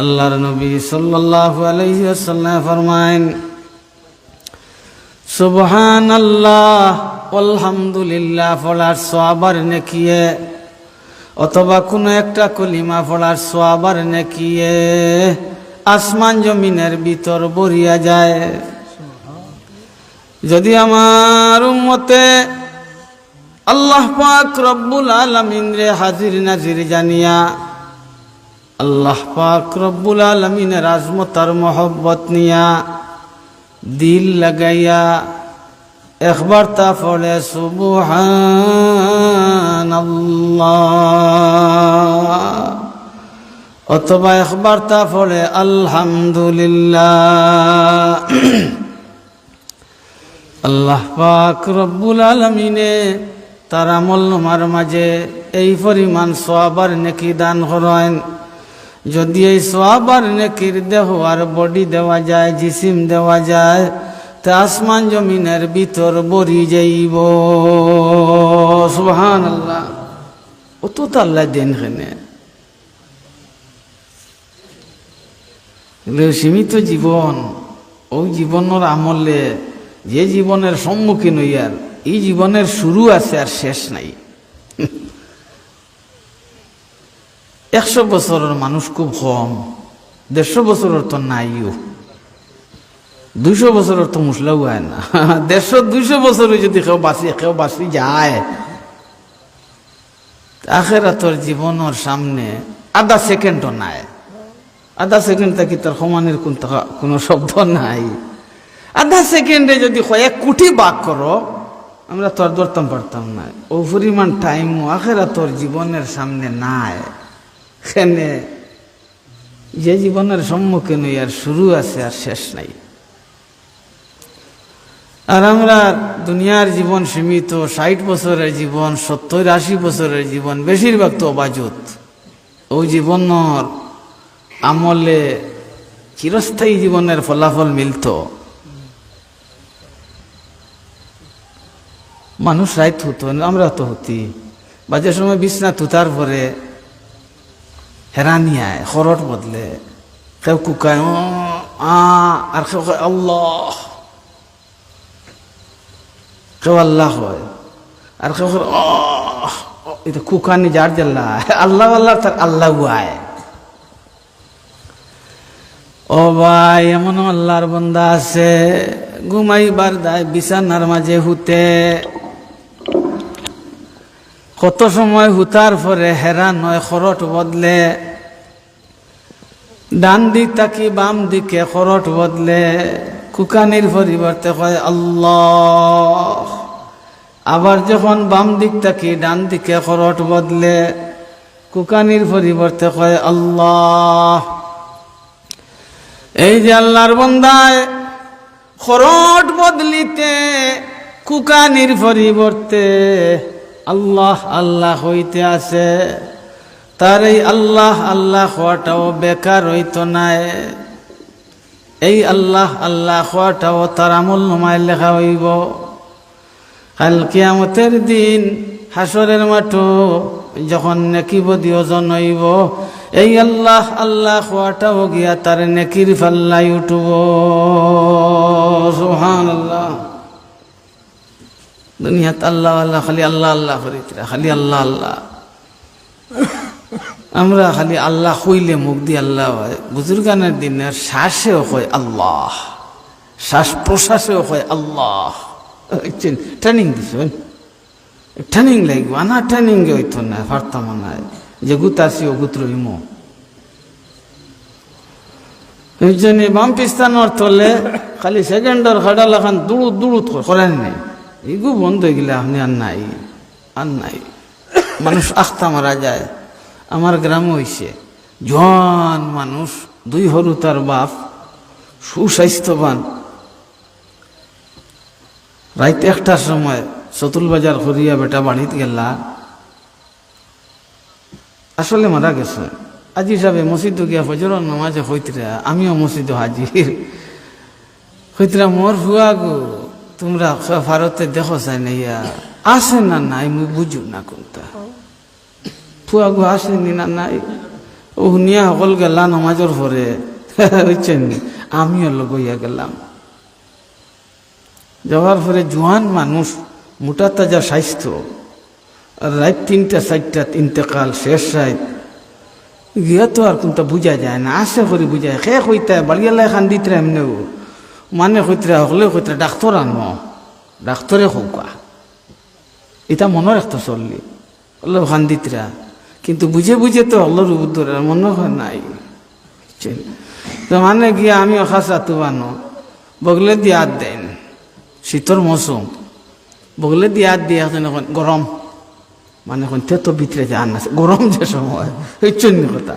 আল্লাহর নবী সাল্লাল্লাহু আলাইহি ওয়াসাল্লাম ফরমায়েন, সুবহানাল্লাহ আলহামদুলিল্লাহ পড়ার সওয়াবার নেকিয়ে অথবা কোনো একটা কলিমা পড়ার সওয়াবার নেকিয়ে আসমান জমিনের ভিতর ভরিয়া যায়। যদি আমার উম্মতে আল্লাহ পাক রব্বুল আলামিন রে হাজির নাজির জানিয়া আল্লাহ পাক রব্বুল আলামিনের আজমত আর মহব্বত নিয়া দিল লাগাইয়া একবার তা পড়ে সুবহানাল্লাহ অথবা একবার তা পড়ে আলহামদুলিল্লাহ, আল্লাহ পাক রব্বুল আলামিনে তার আমলনামার মাঝে এই পরিমাণ সওয়াবার নেকি দান করেন। যদি এই সওয়াবার নেকির দেহ আর বডি দেওয়া যায়, জিসিম দেওয়া যায়, তা আসমান জমিনের ভিতর ভরি যাইব। সুবহানাল্লাহ। অত তো আল্লাহ দেন কেনে সীমিত জীবন, ওই জীবনের আমলে যে জীবনের সম্মুখীন হইয়ার এই জীবনের শুরু আছে আর শেষ নাই। 100 বছরের মানুষ খুব কম, 150 বছরের তো নাইও, 200 বছরের তো মুসলাও হয় না। 150-200 বছরে যদি কেউ বাঁচি যায়, আখিরাতের জীবনের সামনে আধা সেকেন্ডও নাই। আধা সেকেন্ড থাকি তার সমানের কোনো শব্দ নাই। আধা সেকেন্ডে যদি 1 কোটি ভাগ করো, আমরা তো আর ধরতাম পারতাম না। ও পরিমাণ টাইম আখিরাতের জীবনের সামনে নাই। এখানে যে জীবনের সম্মুখীন আর শুরু আছে আর শেষ নাই। আর আমরা দুনিয়ার জীবন সীমিত, 60 বছরের জীবন, 70-80 বছরের জীবন, বেশিরভাগ তো অবাজত। ওই জীবনের আমলে চিরস্থায়ী জীবনের ফলাফল মিলত। মানুষ রাইত হতো, আমরা তো হতি বাজের সময় বিছনা তুতার পরে হেরানি আয়, খরট বদলে, কেউ কুকায় আর কেউ আল্লাহ, কেউ আল্লাহ হয়, আর কেউ এটা কুকানি যার জাল্লা আল্লাহ আল্লাহ তার আল্লাহ আয়। ও ভাই, এমন আল্লাহর বান্দা আছে ঘুমাইবার দায় বিছানার মাঝে হুতে, কত সময় হুতার পরে হেরান হয়, খরট বদলে, ডান দিক তাকি বাম দিকে খরট বদলে, কুকানির পরিবর্তে কয় আল্লাহ। আবার যখন বাম দিক তাকি ডান দিকে খরট বদলে, কুকানির পরিবর্তে কয় আল্লাহ। এই যে আল্লাহর বান্দায় খরট বদলিতে কুকানির পরিবর্তে আল্লাহ আল্লাহ হইতে আছে, তার এই আল্লাহ আল্লাহ হওয়াটাও বেকার হইতো নাই। এই আল্লাহ আল্লাহ হওয়াটাও তার আমলনামায় লেখা হইব। কাল কিয়ামতের দিন হাসরের মাঠে যখন নেকি বদি ওজন হইব, এই আল্লাহ আল্লাহ হওয়াটাও গিয়া তার নেকির পাল্লাই উঠব। সুবহানাল্লাহ। দুনিয়াত আল্লাহ আল্লাহ, খালি আল্লাহ আল্লাহ করিতরা, খালি আল্লাহ আল্লাহ। আমরা খালি আল্লাহ কইলে মুখ দিয়ে আল্লাহ হয়। বুজুর্গানের দিনের শ্বাসেও হয় আল্লাহ, শ্বাস প্রশ্বাসেও হয় আল্লাহ। ট্রেনিং দিছেন, ট্রেনিং লাগবে, আনা ট্রেনিং হইতো না, পারতাম না যে গুতাসি ও গুত্রইম। এই জন্য বাম পিস্তানোর তলে খালি সেকেন্ডার খাডা লাখান দুড়ুত দুড়ুত করেন নাই, এগু বন্ধ হয়ে গেলে আপনি আর নাই, আর নাই। মানুষ আখতা মারা যায়। আমার গ্রামে হইছে জোয়ান মানুষ, 2 হরু তার বাপ, সুস্বাস্থ্যবান। রাত 1টার সময় চতুল বাজার করিয়া বেটা বাড়িতে গেলা, আসলে মারা গেছে। আজি সাহেব মসজিদ গিয়া ফজরের নামাজে হইতরা, আমিও মসজিদ হাজির হইতরা। মোর হুয়া গো, তোমরা ভারতে দেখো চাই না আসে না নাই, মুই বুঝু না কোনটা ফুয়া গো আসেনি না নাই। ও শুনিয়া সকল গেলা নমাজর পরে বুঝছেন আমিও লগইয়া গেলাম। যাওয়ার পরে জোয়ান মানুষ মোটা তাজা স্বাস্থ্য, রাত 3টা 4টা ইন্তেকাল শেষ রাত গিয়া তো আর কোনটা বুঝা যায় না, আশা করি বুঝায় খে কইতা বাড়িয়ালাই খান্দিতরা এমনিও মানে কইতরা হলে কইতরা ডাক্তার আনো, ডাক্তারে খৌকা এটা মনে রাখতো চললি হলো খান্দিতরা, কিন্তু বুঝে বুঝে তো হলোর উদ্দর মনে হয় নাই। তো মানে গিয়া আমি খাসা তো বানো বগলে দিয়ে হাত দেন, শীতর মৌসুম বগলে দিয়ে হাত দিয়ে গরম মানে এখন তো ভিতরে যান না গরম যে সময় হইচন্য কথা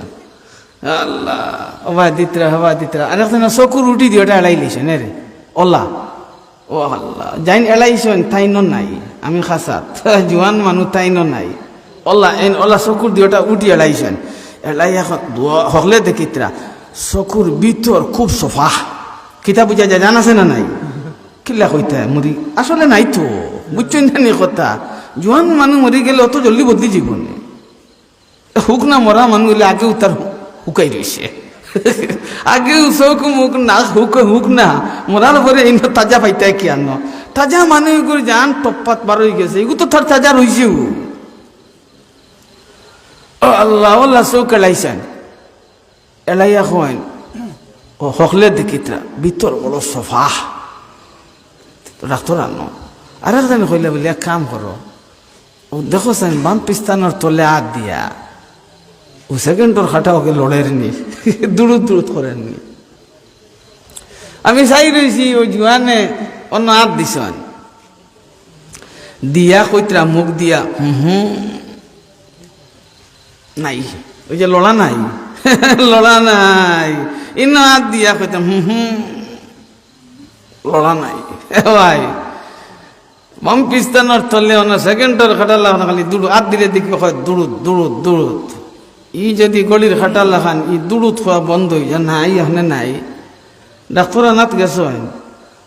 আল্লাহ হবা দিতরা আর এখন চকুর উঠি দিয়ে ওটা এড়াই লিছেন রে ওলা ও আল্লাহ যাইন এড়াইছেন তাইন নাই আমি খাসাত জোয়ান মানুষ তাইন নাই ওলা এন ওলা চকুর দিয়ে ওটা উঠি এড়াইছেন এড়াই এখন হকলে দেখিতরা চকুর ভিতর খুব সফা কিতা বুঝা যায় জান আছে না নাই কিল্লা কইতা মরি আসলে নাই তো বুঝছেন জানি কথা জোয়ান মানুষ মরি গেলে অত জলদি বদলি জীবনে হুক না মরা মানুষ হইলে আগেও তার হুকাই রয়েছে আগেও চোখ মুখ না হুক না মরার পরে এই তাজা পাইতাই কি আনো তাজা মানুষ করে যান টপ্পাত বার হয়ে গেছে এগুলো তো তার তাজা রয়েছে ও আল্লাহ আল্লাহ চোখ এলাইছেন এলাইয়া হয় ও হকলে দেখিতরা ভিতর বড় সফা ডাক্তার আনো আর একজন কইলে বলে এক কাম করো ও দেখো সাইন বাম পিস্তানোর তলে হাত দিয়া ও সেকেন্ডর খাটা ওকে লড়েননি দূরত করেননি। আমি চাই রয়েছি ওই জোয়ানে অন্য হাত দিছেন দিয়া কইতরা মুখ দিয়া নাই ওই যে লড়া নাই লড়া নাই ইন হাত দিয়া কইতাম লড়া নাই ভাই বাম পিস্তানোর তলে অন্য সেকেন্ডর খাটালা খালি দূর হাত দিলে দেখি হয় দূরত ই যদি গলির খাটালা খান ই দূরত খোয়া বন্ধ হয়ে যায় নাই এখানে নাই ডাক্তার আনাত গেছ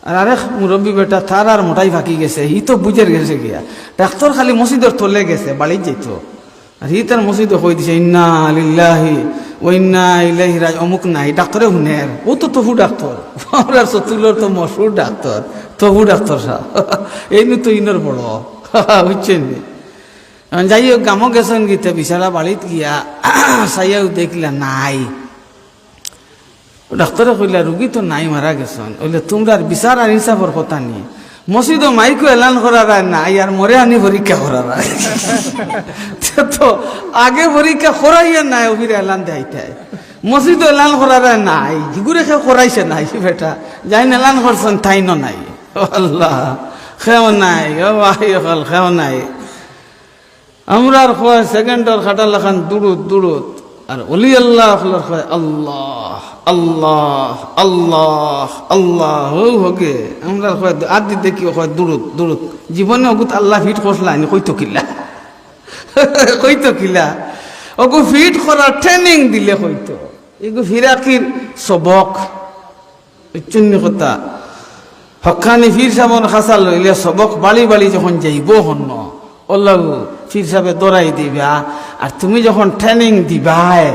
আর আরেক মুরব্বী বেটা তার আর মোটাই ফাঁকি গেছে ই তো বুঝের গেছে গিয়া ডাক্তার খালি মসজিদের তলে গেছে বাড়ি যেত আর ই তার মসজিদে কই দিছে ইন্না লিল্লাহি ওয়া ইন্না ইলাইহি রাজিউন অমুক নাই ডাক্তারে হুনের ও তো তফু ডাক্তার আমরা সতুলোর তো মশহুর ডাক্তার তবু ডাক্তার সাহেব এই তো ইনর বড় বুঝছেন যাই হোক গামো গেছেন গীতে বিশালা বাড়িত গিয়া চাইয়াও দেখলা নাই ডাক্তারে কইলা রুগী তো নাই মারা গেছেন ওইলে তোমরা বিচার আর ইনসাফর কথা নিয়ে মসজিদ মাইকো এলান করার নাই আর মরে আনি পরীক্ষা করার তো আগে পরীক্ষা করাইয়া নাই অভির এলান দেয়টাই মসজিদ এলান করার নাই ঘুরে খেয়ে করাইছে নাই বেটা যাই এলান করছেন তাই নাই আল্লাহ খেও নাই ও ভাই হল খেও নাই আমরা সেকেন্ডর খাটা লাখান দূরত আর অলি আল্লাহ কয় আল্লাহ আল্লাহ আল্লাহ আল্লাহ হোকে আমরা কয় আদি দেখি কয় দূরত জীবনে অগুত আল্লাহ ফিট করলা কইতো কিলা ওগু ফিট করার ট্রেনিং দিলে কইতো এগু ফিরাকির সবক চুন্নি কথা হকানি ফির সাবন খাসা লইলে সবক বাড়ি যখন যাইব হন্য ওল্লাহ ফির সাহেবে দৌড়াই দিবা আর তুমি যখন ট্রেনিং দিবাই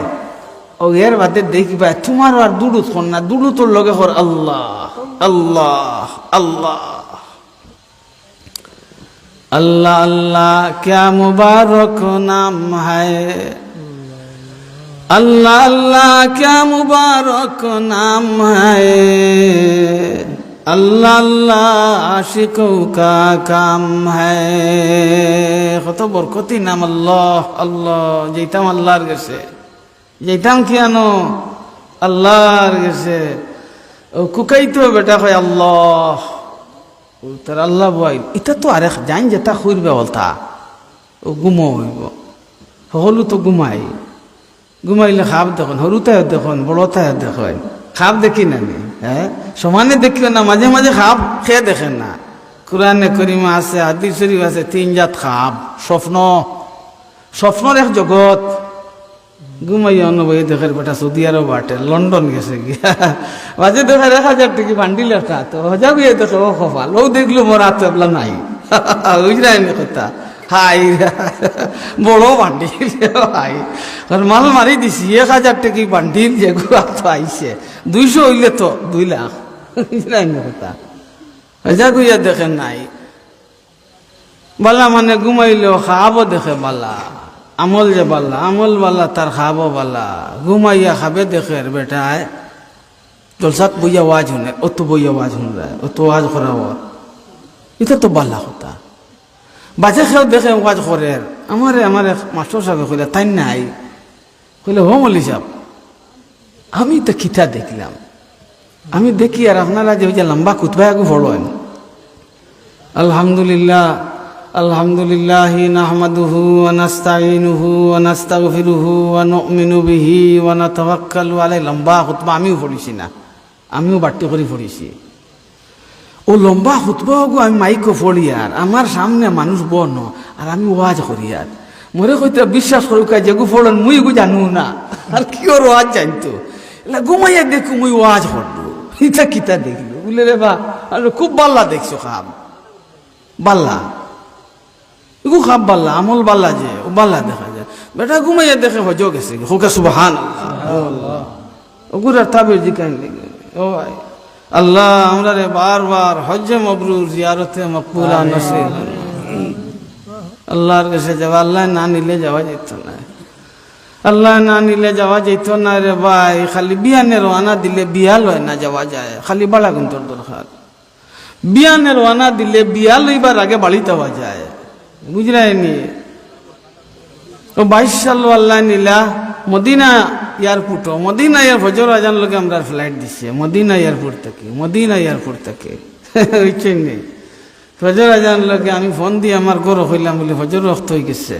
ও এর বাদে দেখবা তোমারও আর দূরত হন না দূরতর লগে হর আল্লাহ আল্লাহ আল্লাহ अल्लाह अल्लाह क्या मुबारक नाम है अल्लाह अल्लाह क्या मुबारक नाम है अल्लाह अल्लाह आशिकों का काम है কত বরকতি নাম আল্লাহ আল্লাহ যেতাম আল্লাহর কাছে যেতাম কি আনো আল্লাহর কাছে ও কুকাইতো বেটা কয় আল্লাহ তার আল্লাহ বই এটা তো আরেক জান যেটা খুঁড়বে বলতা ও ঘুমো হইব সকলো তো ঘুমাইলে খাপ দেখুন সরুতায় দেখুন বড়তায় দেখুন খাপ দেখি না হ্যাঁ সমানে দেখিও না মাঝে মাঝে খাপ খেয়ে দেখেন না কোরআনে করিমা আছে হাদিস শরীফ আছে 3 জাত খাপ স্বপ্নর এক জগৎ ঘুমাইয়া অনুভব দেখের বেটা সৌদি আরব বাটে লন্ডন গেছে গিয়া মাঝে দেখে 1000 টাকা বান্ডিল একটা তো হজা গিয়ে দেখে ও কপাল ও দেখলো মোর হাত এবলা নাই বুঝলাই কথা হাই বড় বান্ডিল হাই মাল মারি দিছি 1,000 টাকি বান্ডিল যেগুলো আইছে 200 হইলে তো 2 লাখ কথা যা গুইয়া দেখেন নাই বালা মানে ঘুমাইলেও খাবো দেখে বালা আমল যে বালা আমল বালা তার খাবো বালা ঘুমাইয়া খাবে দেখে বেটায় জলসাত বইয়া ওয়াজ শুনে অত বইয়া ওয়াজ শুনে অত ওয়াজ করা এটা তো বালা কথা বাজে খেয়েও দেখে ওয়াজ করে আমারে মাস্টার সাহেব কইলে তাই নাই কইলে হো মলি সাহেব আমি তো কিতা দেখলাম আমি দেখি আর আপনারা যে লম্বা কুতবা আগু ফলোয়েন আলহামদুলিল্লাহ আলহামদুলিল্লাহ নাহমাদুহু ওয়া নাস্তাঈনুহু ওয়া নাস্তাগফিরুহু ওয়া নু'মিনু বিহি ওয়া নাতাওয়াক্কালু আলাইহি লম্বা খুতবা আমিও পড়িছি না আমিও বাট্টি করে পড়িছি ও লম্বা খুতবাগু আমি মাইকো পড়ি আর আমার সামনে মানুষ বন আর আমি ওয়াজ করি আর মরে কইতে বিশ্বাস করুক যেগু ফোড়ন মুই গু জানু না আর কি ওর ওয়াজ জানতো এলা ঘুমাইয়া দেখু মুই ওয়াজ করবো ইটা কিতা দেখলো বলে রে বা খুব বাল্লা দেখছো খাব বাল্লা এগু খাব বাল্লা আমল বাল্লা যে ও বাল্লা দেখা যায় বেটা ঘুমাইয়া দেখে হজো গেছে হোকে সুবহানাল্লাহ ওগুর আর তাবির জিকান ও ভাই আল্লাহ আমরা রে বারবার হজ্জে মবরুর জিয়ারতে মকবুলা নসিব আল্লাহর কাছে যাওয়া আল্লাহ না নিলে যাওয়া যেত না আল্লাহ না নিলে যাওয়া যেত না রে ভাই খালি বিয়ানের ওয়ানা দিলে বিয়া লয় না যাওয়া যায় খালি বাড়া গুন্তর দরকার বিয়ানের ওয়ানা দিলে বিয়া লইবার আগে বাড়ি যাওয়া যায় বুঝলাইনি ও 22 সাল আল্লাহ নিলা মদিনা এয়ারপোর্ট মদিনা এয়ার ফজর আজান লোকে আমরা ফ্লাইট দিচ্ছে মদিনা এয়ারপোর্ট থেকে হইছেন নেই ফজর আজান লোকে আমি ফোন দিয়ে আমার গরো হইলাম বলে ফজর রক্ত হয়ে গেছে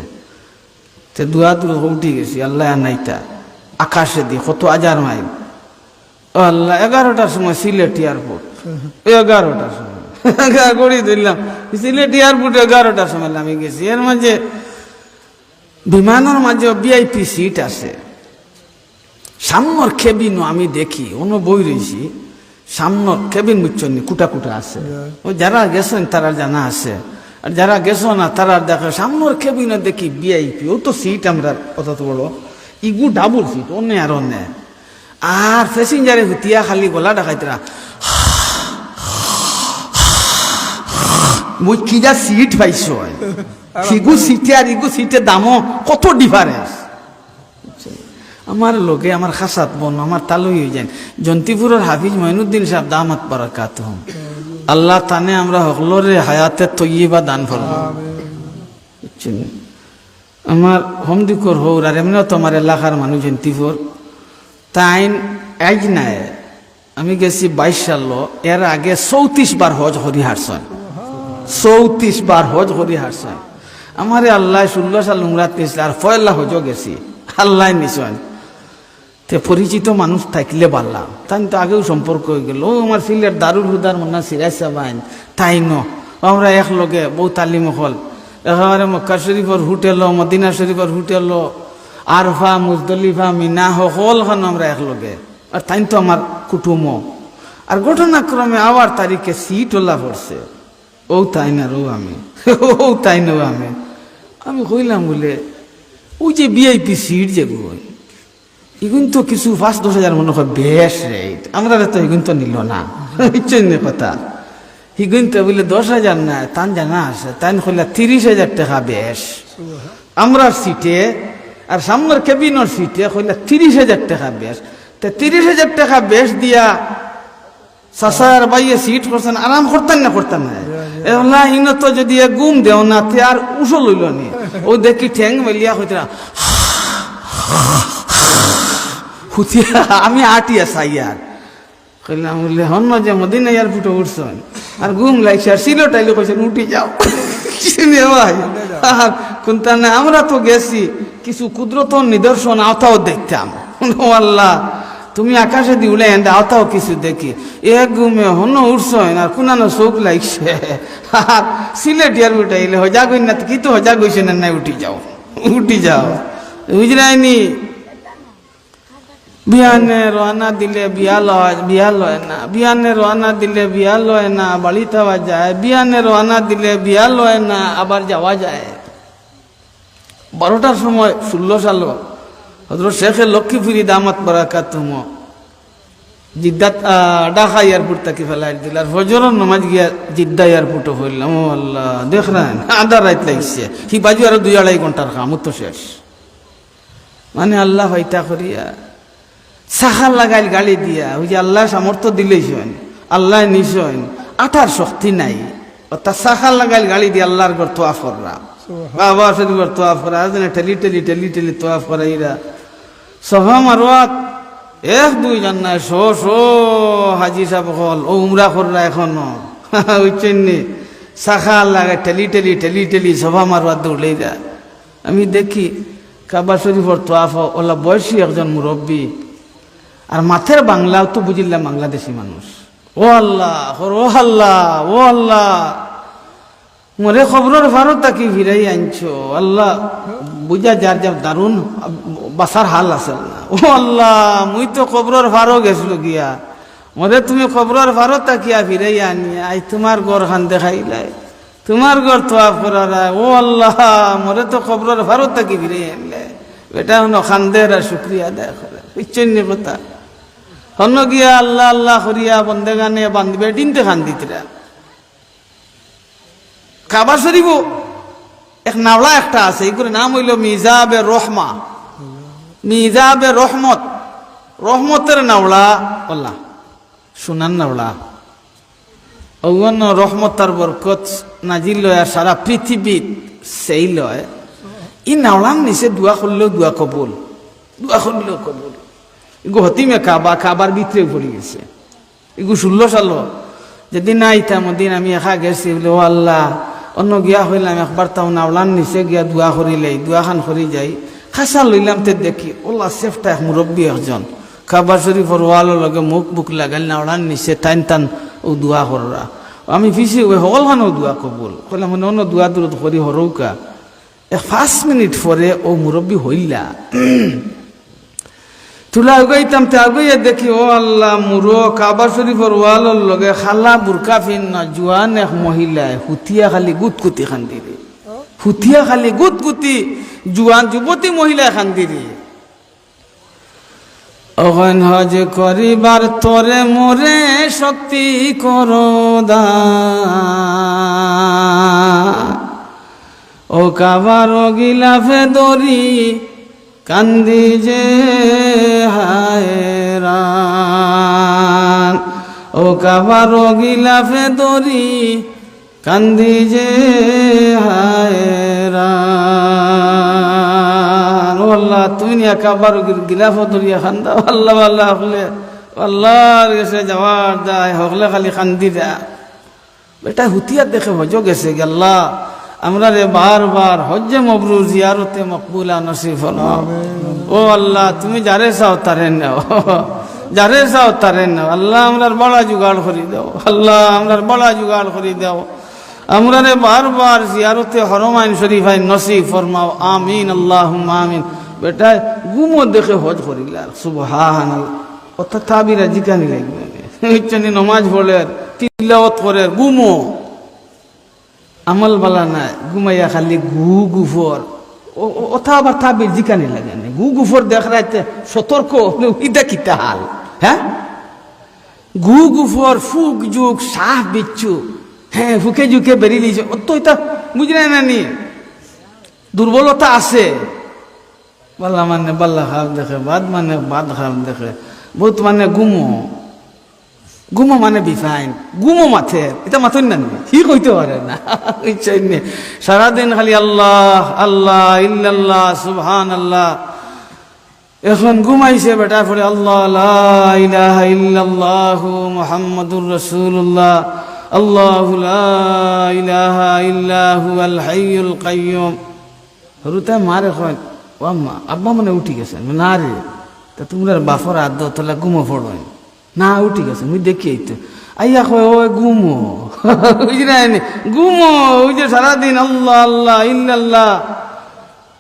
তে দুয়া উঠি গেছি আল্লাহ নাইতা আকাশে দিয়ে কত 1000 মাইল ও আল্লাহ 11টার সময় সিলেট এয়ারপোর্ট 11টার সময় গড়ি ধরলাম সিলেট এয়ারপোর্ট 11টার সময় আমি গেছি এর মাঝে বিমানের মাঝে ভিআইপি সিট আছে সামনের কেবিনও আমি দেখি অন্য বই রয়েছি সামনের কেবিন বুঝছেন কুটা কুটা আছে ও যারা গেছেন তারা জানা আছে আর যারা গেছো না তারা দেখো সামনের কেবিনও দেখি ভিআইপি ও তো সিট আমরা কত বড় ইগু ডাবল সিট অন্য আর অন্য আর প্যাসেঞ্জারে হুতিয়া খালি গলা ডাকাইতরা মুই কি যা সিট পাইছ ইগু সিটে আর ইগু সিটের দামও কত ডিফারেন্স আমার লোকে আমার খাসাত বোন আমার তালুই হয়ে যায় জন্তিপুরের হাফিজ মঈনুদ্দিন সাহেব দামাত বারাকাতুহু আল্লাহ তানে আমরা হকলরে হায়াতে তৈয়বা দান করব আমার হোমদিকর হৌর আর এমনিও তোমার এলাকার মানুষ জন্তিপুর তাইন আজ নাই আমি গেছি 22 সাল এর আগে 34 বার হজ হরি হারছেন 34 বার হজ হরি হারছেন আমারে আল্লাহ 16 সাল উমরাত গেছিল আর পয়লা হজও গেছি আল্লাহ নিশ্চয় তে পরিচিত মানুষ থাকলে পারলাম তাই তো আগেও সম্পর্ক হয়ে গেল ও আমার সিলেট দারুল হুদার মন্না সিরাজ সাবাইন তাই ন আমরা একলগে বউ তালিম হল একেবারে মক্কা শরীফর হোটেল মদিনা শরীফর হোটেল আরফা মুজদলিফা মিনা সকলখান আমরা একলগে আর তাই তো আমার কুটুম আর ঘটনাক্রমে আবার তারিখে সিট ওলা পড়ছে ও তাই না রো আমি ও তাই না আমি কইলাম বলে ওই যে ভিআইপি সিট যেগুলো এগুন তো কিছু 5-10 হাজার মনে হয় বেশ রেট আমরা তো এগুন তো নিল না কথা এগুন তো বলে 10,000 না তান জানা আছে তাই কইলা 30,000 টাকা বেশ আমরা সিটে আর সামনের কেবিনের সিটে কইলা 30,000 টাকা বেশ তা 30,000 টাকা বেশ দিয়া সাসার বাইয়ে সিট করছেন আরাম করতেন না এলা ইন তো যদি গুম দেও না তে আর উসল লইল নি ও দেখি ঠ্যাং মেলিয়া হইতরা হুতিয়া আমি আটিয়া সাইয়ার কইলাম বলে হন যে মদিনা এয়ারপোর্টে উঠছেন আর গুম লাগছে আর সিলেট আইলে কইছেন উঠি যাও চিনি ভাই আর কোনটা না আমরা তো গেছি কিছু কুদরত নিদর্শন আওতাও দেখতাম আল্লাহ তুমি আকাশে দি উলে এন্ড আওতাও কিছু দেখি এক ঘুমে হন উঠছেন আর কোনানো চোখ লাগছে আর সিলেট এয়ারপোর্টে আইলে হজা গই না কি তো হজা গইছে না নাই উঠি যাও বুঝলাইনি বিয়ানে রওনা দিলে বিয়া লয় না বিয়ানে রওনা দিলে বিয়া লয় না বাড়ি যাওয়া যায় বিয়ানে রওনা দিলে বিয়া লয় না আবার যাওয়া যায় 12টার সময় 16 সাল হযরত শেখ লক্ষ্মীপুরি দামাত বারাকাতুহুম জিদ্দাত ঢাকা এয়ারপোর্ট থেকে ফেলাই দিল আর ফজরের নামাজ গিয়া জিদ্দা এয়ারপোর্টে হইলাম। ও আল্লাহ, দেখ না আধা রাত লাগছে, হি বাজু আরো 2-2.5 ঘন্টার কাম তো শেষ। মানে আল্লাহ হইতা করিয়া সাখার লাগাইল গালি দিয়া, ওই যে আল্লাহ সামর্থ্য দিলেইছেন, আল্লাহ নিছেন, আঠার শক্তি নাই, অর্থাৎ সাখার লাগাইল গালি দিয়ে আল্লাহর ঘর তোয়াফ করা, বাবা শরীফের তোয়াফ করা, ঠেলি ঠেলি ঠেলি ঠেলি তোয়াফ করা। ইরা সভা মারোয়াত 1-2 জন নাই, 100 হাজি সাহেব হল ও উমরা কররা এখনো বুঝছেন নি, সাখার লাগাই ঠেলি ঠেলি ঠেলি ঠেলি সভা মারোয়াত দৌড়েইরা। আমি দেখি কাবা শরীফের তোয়াফ ওলা বয়সী একজন মুরব্বী, আর মাথের বাংলাও তো বুঝিলাম বাংলাদেশি মানুষ। ও আল্লাহ, ও আল্লাহ, ও আল্লাহ, মরে খবরের ভারত তাকে ফিরাই আনছো আল্লাহ, বুঝা যার যা দারুণ বাসার হাল আছে না। ও আল্লাহ, মুই তো খবরের ভারত গেছিল গিয়া, মরে তুমি খবরের ভারত তাকিয়া ফিরাই আনি, আই তোমার ঘর খান দেখাইলাই, তোমার ঘর তোয়াফ করার। ও আল্লাহ, মরে তো খবরের ভারত তাকি ফিরাই আনলে, এটা হলো খান্দের আর শুক্রিয়া আদায় করে, বুঝছেন নি কথা। হন্য গিয়া আল্লাহ আল্লাহ করিয়া বন্দেগানে বান্ধবে দিনতে খান দিতরা। কাবা শরীফ এক নাওলা একটা আছে, এগুলোর নাম হইল মিজাবে রহমা, মিজাবে রহমত, রহমতের নাওলা আল্লাহ সুনান নাওলা। অন্য রহমতার বরকত নাজিল লয় সারা পৃথিবী সেই লয়। ই নাওলার নিচে দোয়া করলেও দোয়া কবুল, দোয়া করলেও কবুল। এগু হতিমে কাবা, কাবার ভিতরে পড়ে গেছে। এগু 16 সাল যেদিন আইতাম ওদিন আমি একা গেছি বলে, ও আল্লাহ, অন্য গিয়া হইলাম একবার তাও নাওলার নিচে গিয়া দোয়া করিলাই, দোয়া খান করি যাই, খাসা লইলাম তে দেখি ওল্লা সেফটা এক মুরব্বী একজন কাবা শরীফর ওয়ালের লগে মুখ বুক লাগাল, নাওলার নিচে টান টান ও দোয়া কররা। আমি পিছিয়ে ওই সকলখানেও দোয়া কবুল কইলাম, মানে অন্য দোয়া দূরত করি হরৌকা। 5 মিনিট পরে ও মুরব্বী হইলা তুলা আগাইতাম, তে আগাইয়া দেখি ও আল্লাহ, মুরো কাবা শরীফর ওয়ালের লগে খালা বুরকা ফিন্না জোয়ান এক মহিলায় হুতিয়া খালি গুতকুতি খান্দি রে, হুতিয়া খালি গুতকুতি জোয়ান যুবতী মহিলা খান্দি রে। অগন হজ করিবার তরে মোরে শক্তি করো দান, ও কাবার গিলাফে দরি কান্দি যে হায়রান, ও কাবার গিলাফে দরি কান্দি যে হায়রান। ও আল্লাহ, তুমি নিয়া কাবার গিলাফ দরিয়া খান্দা, আল্লাহ আল্লাহ হলে আল্লাহর গেছে যাওয়ার যায় হকলে খালি খান্দি দা। বেটা হুতিয়া দেখে হজ গেছে আল্লাহ, আমরা রে বারবার হজ্জে মবরুর জিয়ারতে মকবুলা নসিব ফরমাও। ও আল্লাহ, তুমি যারে চাও তারে নাও, যারে চাও তারে নাও। আল্লাহ আমরার বড়া জুগাড় করি দাও, আল্লাহ আমরার বড়া জুগাড় করি দাও। আমরা রে বারবার জিয়ারতে হরমাইন শরীফাইন নসিব ফরমাও, আমিন আল্লাহুম্মা আমিন। বেটা গুমো দেখে হজ করিলা, সুবহানাল্লাহ। অত তাবিরা জিকানি লাগবে, ইচ্ছানি নমাজ পড়ে তিলাওয়াত করে গুমো আমল বালা নাই, ঘুমাইয়া খালি গু গুফর ওথা আবার তাবির জিকানি লাগে না। গু গুফর দেখ রাইতে সতর্ক, ইটা কিতা হাল, হ্যাঁ? গু গুফর ফুক যুগ শাহ বিচ্ছু, হ্যাঁ ফুকে যুকে বেরিয়ে দিয়েছে, অত এটা বুঝলে না নি, দুর্বলতা আছে। বাল্লা মানে বাল্লা খারাপ দেখে, বাদ মানে বাদ খারাপ দেখে, বহুত মানে গুমো, গুমো মানে বিফাইন, গুমো মাথে, এটা মাথুন না হি কইতে পারে না, ইচ্ছাই নেই। সারাদিন খালি আল্লাহ আল্লাহ ইল্লাল্লাহ সুবহানাল্লাহ। এখন ঘুমাইছে বেটা পড়ে আল্লাহ লা ইলাহা ইল্লাল্লাহু মুহাম্মাদুর রাসূলুল্লাহ, আল্লাহু লা ইলাহা ইল্লাহু আল হাইয়ুল কাইয়্যুম। হরুতে মারে কয়, ও আম্মা, আব্বা মানে উঠি গেছেন না রে, তা তোমরা বাফর আদ তাহলে ঘুমো পড়ো না, উঠি গেছে মুই দেখি এই তো আইয়া কয় ও ঘুমো, বুঝলেন ঘুমো, ওই যে সারাদিন আল্লাহ আল্লাহ ইল্লাল্লাহ,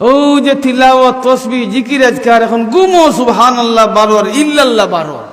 ও যে তিলাওয়াত তাসবিহ জিকির আজকার, এখন ঘুমো সুবহানাল্লাহ 12 ইল্লাল্লাহ 12।